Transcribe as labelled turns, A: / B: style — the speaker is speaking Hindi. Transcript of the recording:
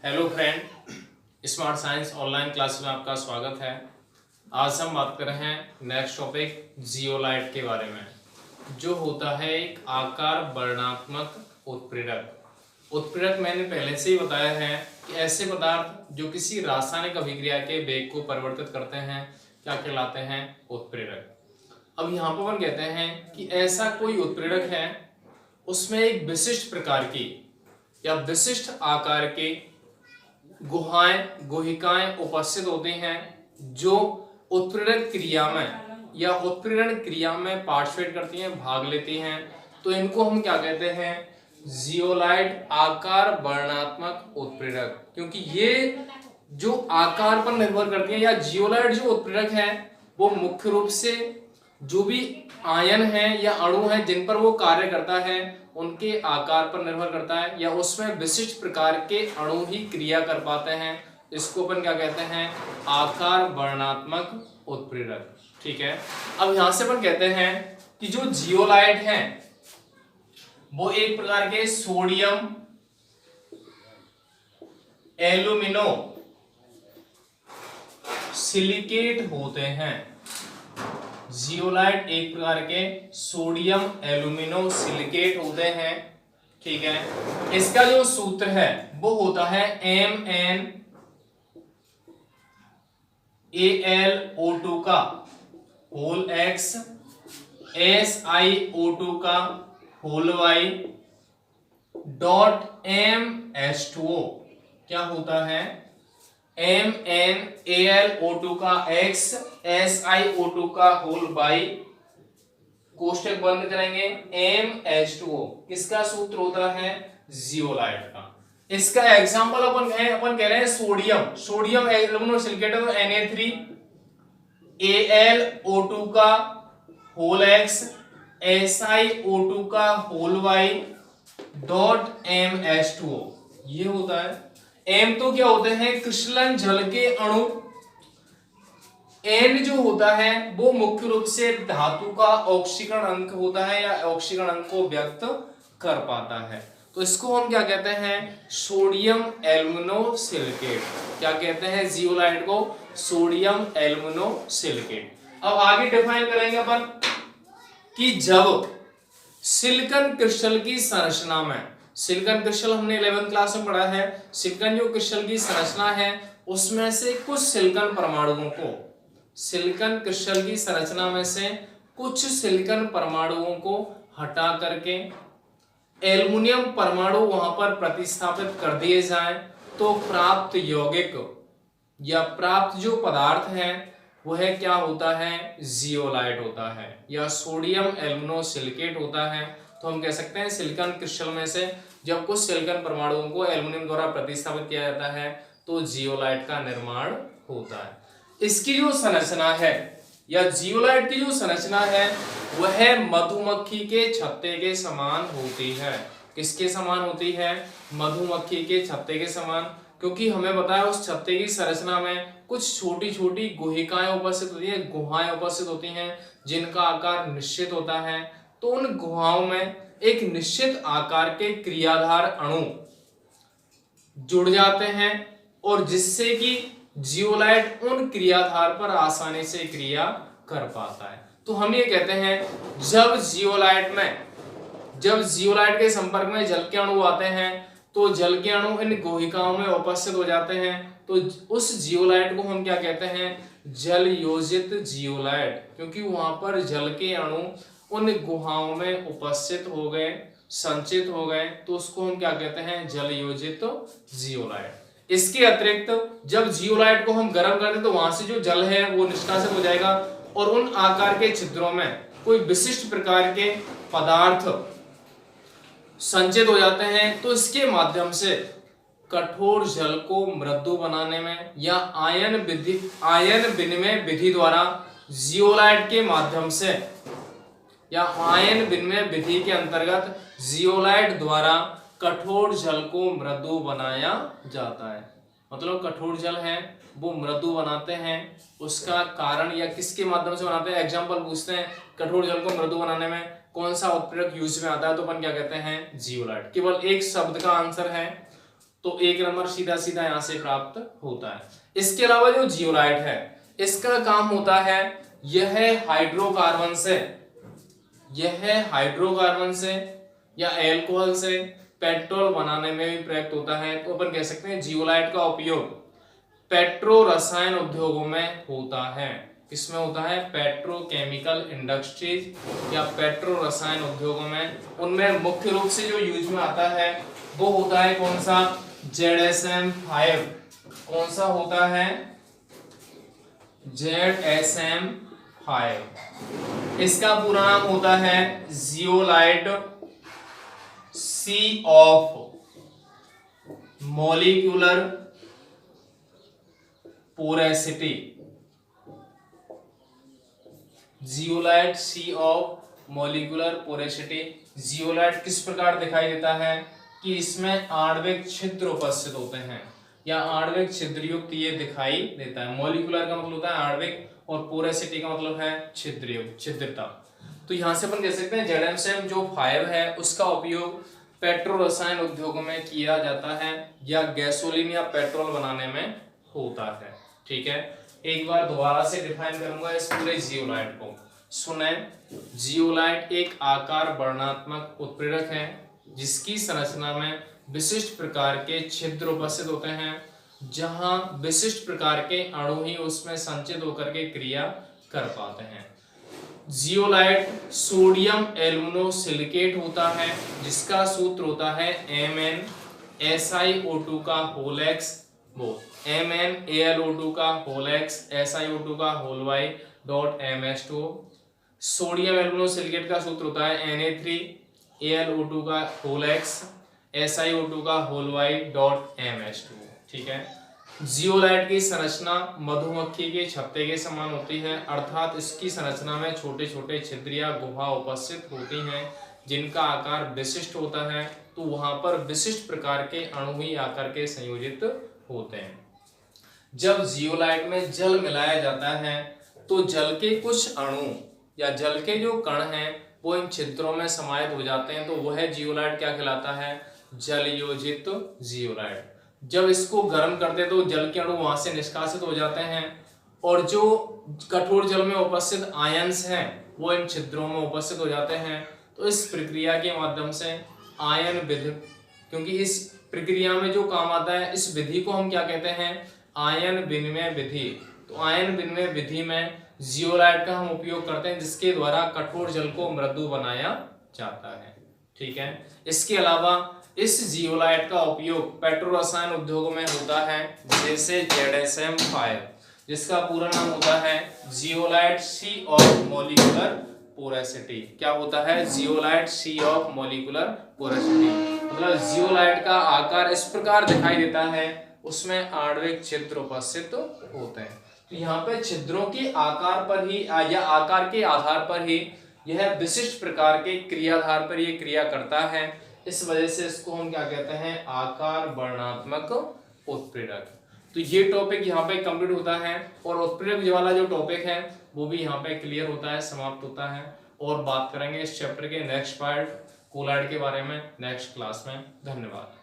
A: Hello friend, smart science online class में आपका स्वागत है। आज हम बात कर रहे हैं नेक्स्ट टॉपिक जियोलाइट के बारे में, जो होता है एक आकार वर्णनात्मक उत्प्रेरक। उत्प्रेरक मैंने पहले से ही बताया है कि ऐसे पदार्थ जो किसी रासायनिक अभिक्रिया के वेग को परिवर्तित करते हैं क्या कहलाते हैं? उत्प्रेरक। अब यहाँ पर अपन कहते हैं कि ऐसा कोई उत्प्रेरक है उसमें एक विशिष्ट प्रकार की या विशिष्ट आकार के गुहिकाएं उपस्थित होती हैं जो उत्प्रेरक क्रिया में या उत्प्रेरण क्रिया में पार्टिसिपेट करती हैं, भाग लेती हैं। तो इनको हम क्या कहते हैं? जियोलाइट आकार वर्णनात्मक उत्प्रेरक। क्योंकि ये जो आकार पर निर्भर करती है या जियोलाइट जो उत्प्रेरक है वो मुख्य रूप से जो भी आयन है या अणु है जिन पर वो कार्य करता है उनके आकार पर निर्भर करता है, या उसमें विशिष्ट प्रकार के अणु ही क्रिया कर पाते हैं। इसको अपन क्या कहते हैं? आकार वर्णनात्मक उत्प्रेरक। ठीक है। अब यहां से अपन कहते हैं कि जो जियोलाइट है वो एक प्रकार के सोडियम एल्यूमिनो सिलिकेट होते हैं। जियोलाइट एक प्रकार के सोडियम एल्यूमिनो सिलिकेट होते हैं। ठीक है। इसका जो सूत्र है वो होता है MnAlO2 का होल X SiO2 का होल Y डॉट MH2O क्या होता है? MnAlO2 का X SiO2 का होल Y कोष्टक बंद करेंगे MH2O। किसका सूत्र होता है? जियोलाइट का। इसका एग्जांपल अपन कह रहे हैं सोडियम एल्यूमिनो सिलिकेट है तो Na3 Al O2 का होल X SiO2 का होल Y डॉट MH2O ये होता है। M तो क्या होते हैं? क्रिस्टलन जल के अणु। N जो होता है वो मुख्य रूप से धातु का ऑक्सीकरण अंक होता है या ऑक्सीकरण अंक को व्यक्त कर पाता है। तो इसको हम क्या कहते हैं? Sodium alumino silicate. क्या कहते हैं जियोलाइट को? Sodium alumino silicate. अब आगे डिफाइन करेंगे अपन कि जब सिलिकॉन क्रिस्टल की संरचना में, सिलिकॉन क्रिस्टल हमने 11th क्लास में पढ़ा है, सिलिकॉन जो क्रिस्टल की संरचना है उसमें से कुछ सिलिकॉन परमाणुओं को, सिलिकॉन क्रिस्टल की संरचना में से कुछ सिलिकॉन परमाणुओं को हटा करके एल्युमिनियम परमाणु वहां पर प्रतिस्थापित कर दिए जाएं तो प्राप्त यौगिक या प्राप्त जो पदार्थ है वह क्या होता है? जियोलाइट होता है या सोडियम एल्यूमिनो सिलिकेट होता है। तो हम कह सकते हैं सिलिकॉन क्रिस्टल में से जब कुछ सिलिकॉन परमाणुओं को एल्युमिनियम द्वारा प्रतिस्थापित किया जाता है तो जियोलाइट का निर्माण होता है। इसकी जो संरचना है या जियोलाइट की जो संरचना है वह मधुमक्खी के छत्ते के समान होती है। किसके समान होती है? मधुमक्खी के छत्ते के समान। क्योंकि हमें बताया उस छत्ते की संरचना में कुछ छोटी छोटी गुहिकाएं उपस्थित होती हैं, गुहाएं उपस्थित होती हैं जिनका आकार निश्चित होता है। तो उन गुहाओं में एक निश्चित आकार के क्रियाधार अणु जुड़ जाते हैं और जिससे कि जियोलाइट उन क्रियाधार पर आसानी से क्रिया कर पाता है। तो हम ये कहते हैं जब जियोलाइट के संपर्क में जल के अणु आते हैं तो जल के अणु इन गुहिकाओं में उपस्थित हो जाते हैं। तो उस जियोलाइट को हम क्या कहते हैं? जल योजित जियोलाइट। क्योंकि वहां पर जल के अणु उन गुहाओं में उपस्थित हो गए, संचित हो गए, तो उसको हम क्या कहते हैं? जल योजित जियोलाइट। इसके अतिरिक्त जब जियोलाइट को हम गर्म करते हैं तो वहां से जो जल है वो निष्कासित हो जाएगा और उन आकार के छिद्रों में कोई विशिष्ट प्रकार के पदार्थ संचित हो जाते हैं। तो इसके माध्यम से कठोर जल को मृदु बनाने में या आयन विनिमय विधि द्वारा जियोलाइट के माध्यम से या आयन विनिमय विधि के अंतर्गत जियोलाइट द्वारा कठोर जल को मृदु बनाया जाता है। मतलब कठोर जल है वो मृदु बनाते हैं, उसका कारण या किसके माध्यम से बनाते हैं? एग्जांपल पूछते हैं कठोर जल को मृदु बनाने में कौन सा उत्प्रेरक यूज में आता है? तो अपन क्या कहते हैं? जियोलाइट। केवल एक शब्द का आंसर है तो 1 नंबर सीधा सीधा यहां से प्राप्त होता है। इसके अलावा जो जियोलाइट है इसका काम होता है यह हाइड्रोकार्बन से या अल्कोहल से पेट्रोल बनाने में भी प्रयुक्त होता है। तो अपन कह सकते हैं जियोलाइट का उपयोग पेट्रो रसायन उद्योगों में होता है। किसमें होता है? पेट्रोकेमिकल इंडस्ट्रीज या पेट्रो रसायन उद्योगों में। उनमें मुख्य रूप से जो यूज में आता है वो होता है कौन सा? ZSM-5। कौन सा होता है? ZSM-5। इसका पूरा नाम होता है zeolite sieve of molecular porosity. Zeolite sieve of molecular porosity. Zeolite किस प्रकार दिखाई देता है कि इसमें आणविक छिद्र उपस्थित होते हैं या आणविक छिद्र युक्त ये दिखाई देता है। मॉलिक्यूलर का मतलब होता है आणविक और पोरेसिटी का मतलब है छिद्र युक्त, छिद्रता। तो यहां से अपन कह सकते हैं ZSM जो 5 है उसका उपयोग पेट्रो रसायन उद्योगों में किया जाता है या गैसोलीन या पेट्रोल बनाने में होता है। ठीक है, एक बार दोबारा से डिफाइन करूंगा इस पूरे जियोलाइट को। सुने, जियोलाइट एक आकार वर्णनात्मक उत्प्रेरक है जिसकी संरचना में विशिष्ट प्रकार के छिद्र उपस्थित होते हैं, जहां विशिष्ट प्रकार के अणु ही उसमें संचित होकर के क्रिया कर पाते हैं। जियोलाइट सोडियम एल्यूमिनोसिलिकेट होता है जिसका सूत्र होता है MnSiO2 का होल x वो MnAlO2 का होल x SiO2 का whole y dot MS2। Sodium aluminosilicate का सूत्र होता है Na3AlO2 का होल x SiO2 का होल y डॉट MS2। ठीक है, जियोलाइट की संरचना मधुमक्खी के छत्ते के समान होती है, अर्थात इसकी संरचना में छोटे छोटे छिद्र या गुहा उपस्थित होती हैं जिनका आकार विशिष्ट होता है। तो वहां पर विशिष्ट प्रकार के अणु ही आकर के संयोजित होते हैं। जब जियोलाइट में जल मिलाया जाता है तो जल के कुछ अणु या जल के जो कण हैं वो इन छिद्रों में समाहित हो जाते हैं, तो वह जियोलाइट क्या कहलाता है? जल योजित जियोलाइट। जब इसको गर्म करते तो जल के अणु वहां से निष्कासित हो जाते हैं और जो कठोर जल में उपस्थित आयंस हैं वो इन छिद्रों में उपस्थित हो जाते हैं। तो इस प्रक्रिया के माध्यम से आयन विधि, क्योंकि इस प्रक्रिया में जो काम आता है इस विधि को हम क्या कहते हैं? आयन विनिमय विधि। तो आयन विनिमय विधि में जियोलाइट का हम उपयोग करते हैं जिसके द्वारा कठोर जल को मृदु बनाया जाता है। ठीक है, इसके अलावा इस जियोलाइट का उपयोग पेट्रो रसायन उद्योगों में होता है जैसे ZSM-5 जिसका पूरा नाम होता है zeolite sieve of molecular porosity. क्या होता है? Zeolite sieve of molecular porosity. मतलब जियोलाइट का आकार इस प्रकार दिखाई देता है, उसमें आणविक छिद्र उपस्थित होते हैं। तो यहाँ पे छिद्रों के आकार पर ही या आकार के आधार पर ही यह विशिष्ट प्रकार के क्रियाधार पर ये क्रिया करता है। इस वजह से इसको हम क्या कहते हैं? आकार वर्णनात्मक उत्प्रेरक। तो ये टॉपिक यहाँ पे कंप्लीट होता है और उत्प्रेरक वाला जो टॉपिक है वो भी यहाँ पे क्लियर होता है, समाप्त होता है। और बात करेंगे इस चैप्टर के नेक्स्ट पार्ट कोलाइड के बारे में नेक्स्ट क्लास में। धन्यवाद।